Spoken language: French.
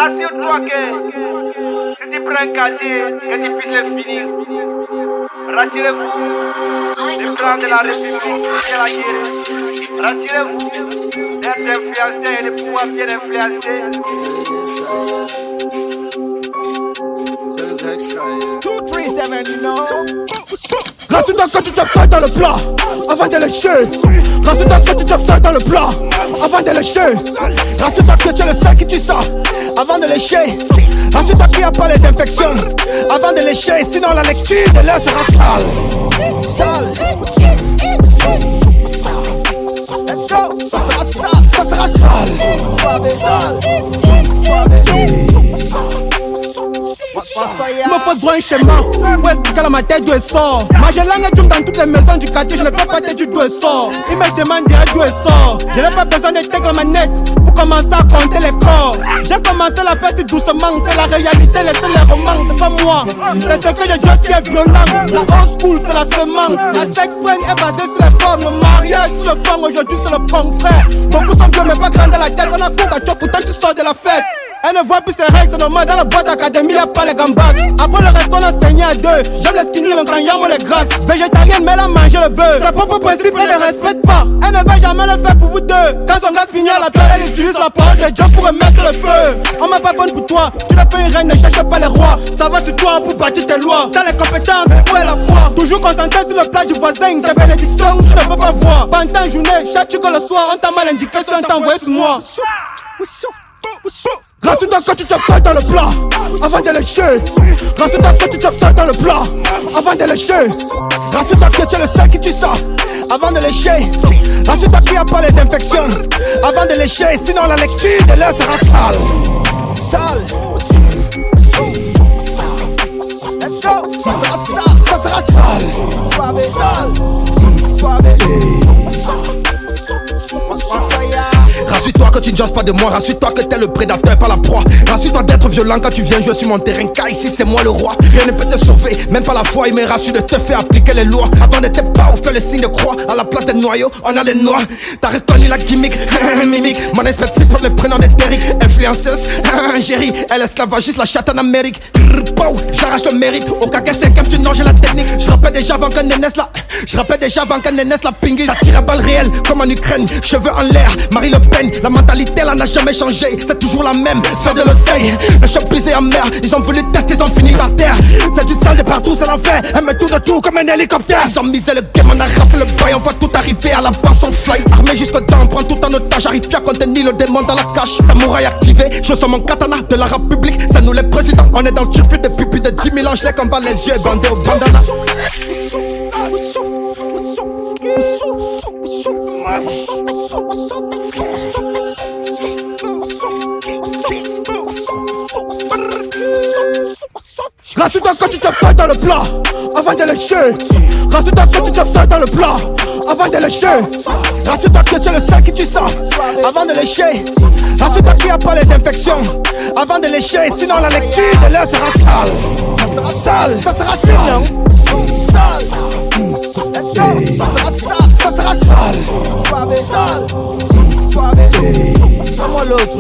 Rassure-toi que si tu prends un casier, que tu puisses le finir. Rassurez-vous de prendre la République et la guerre. Rassurez-vous d'être influencé et de pouvoir bien influencer. Rassure-toi quand tu tapes ça dans le plat avant de lécher. Rassure-toi quand tu tapes ça dans le plat avant de lécher. Rassure-toi que tu es le seul qui tue ça avant de lécher. Rassure-toi qu'il n'y a pas les infections avant de lécher. Sinon la lecture de l'heure sera sale. Sale. Let's go. Ça sera sale. Ça sera sale. Sale. Me faut droit un schéma. Où est-ce que ma tête d'où elle sort? Ma langue est dans toutes les maisons du quartier. Je ne peux pas te dire d'où elle sort. Il me demande d'où elle sort. Je n'ai pas besoin d'intégrer ma net pour commencer à compter les corps. J'ai commencé la fête doucement. C'est la réalité, laissez les romans. C'est pas moi. C'est ce que je dis qui est violent. La old school c'est la semence. La sex friend est basée sur les formes. Le mariage sur le fond. Aujourd'hui c'est le contraire. Beaucoup sont vieux mais pas grands dans la tête. On a cours à job pourtant tu sors de la fête. Elle ne voit plus ses règles, c'est normal. Dans la boîte d'académie, y'a pas les gambas. Après le reste, on a saigné à deux. J'aime les skinny, l'entraînement, y'a les grasses. Végétalienne, mais elle a mangé le bœuf. Ses propres principes, elle ne respecte pas. Elle ne va jamais le faire pour vous deux. Quand son gaz finit à la pierre, elle utilise la parole de Dieu pour remettre le feu. On m'a pas bonne pour toi. Tu n'es pas une reine, ne cherche pas les rois. Ça va sur toi pour bâtir tes lois. T'as les compétences, où est la foi? Toujours concentré sur le plat du voisin. Tes bénédictions, tu ne peux pas voir. Pendant la journée, chaque chico le soir, on t'a mal indiqué, on t'a envoyé sur moi. Rassure-toi quand tu tapes ça dans le plat avant de lécher. Rassure-toi quand tu tapes ça dans le plat avant de lécher. Rassure-toi que tu es le seul qui tue ça avant de lécher. Rassure-toi qu'il n'y a pas les infections avant de lécher. Sinon la lecture de l'heure sera sale. Sale. Let's go. Ça sera sale. Ça sera sale. Suave. Sale. Suave. Rassure-toi que tu ne jases pas de moi. Rassure-toi que t'es le prédateur, pas la proie. Rassure-toi d'être violent quand tu viens jouer sur mon terrain, car ici c'est moi le roi. Rien ne peut te sauver, même pas la foi. Il me rassure de te faire appliquer les lois. Avant de te pas ou faire le signe de croix. À la place des noyaux, on a les noix. T'as reconnu la gimmick, mimique. Mon expertise porte le prénom d'Eric. Influenceuse, Géry. Elle esclavagiste, la chatte en Amérique. J'arrache le mérite. Au caca 5 tu nonges la technique. Je rappelle déjà avant qu'un naisse la pingue. Ça tire à balles réelles comme en Ukraine. Cheveux en l'air, Marie Le Pen. La mentalité elle n'a jamais changé. C'est toujours la même, faire de l'oseille. Le shop brisé en mer. Ils ont voulu tester, ils ont fini par terre. C'est du sale de partout, c'est l'enfer. Elle me tourne de tout comme un hélicoptère. Ils ont misé le game, on a rappelé le bail. On voit tout arriver à la base on fly. Armé jusqu'au dents, on prend tout en otage. J'arrive plus à contenir le démon dans la cache. Samouraï activé, je sors mon katana de la République. C'est nous les présidents, on est dans le turfu depuis plus de 10 000 ans. Je les combat les yeux bandés au bandana. Rassure-toi quand tu tapes ça dans le plat avant de lécher. Rassure-toi quand tu tapes ça dans le plat avant de lécher. Rassure-toi que tu es le seul qui tue ça avant de lécher. Rassure-toi qu'il n'y a pas les infections avant de lécher. Sinon la lecture de l'heure sera sale. Ça sera sale. Ça sera sale. Sale. Let's go. Ça sera sale. Ça sera sale. Suave. Sale. Suave. Comment l'autre?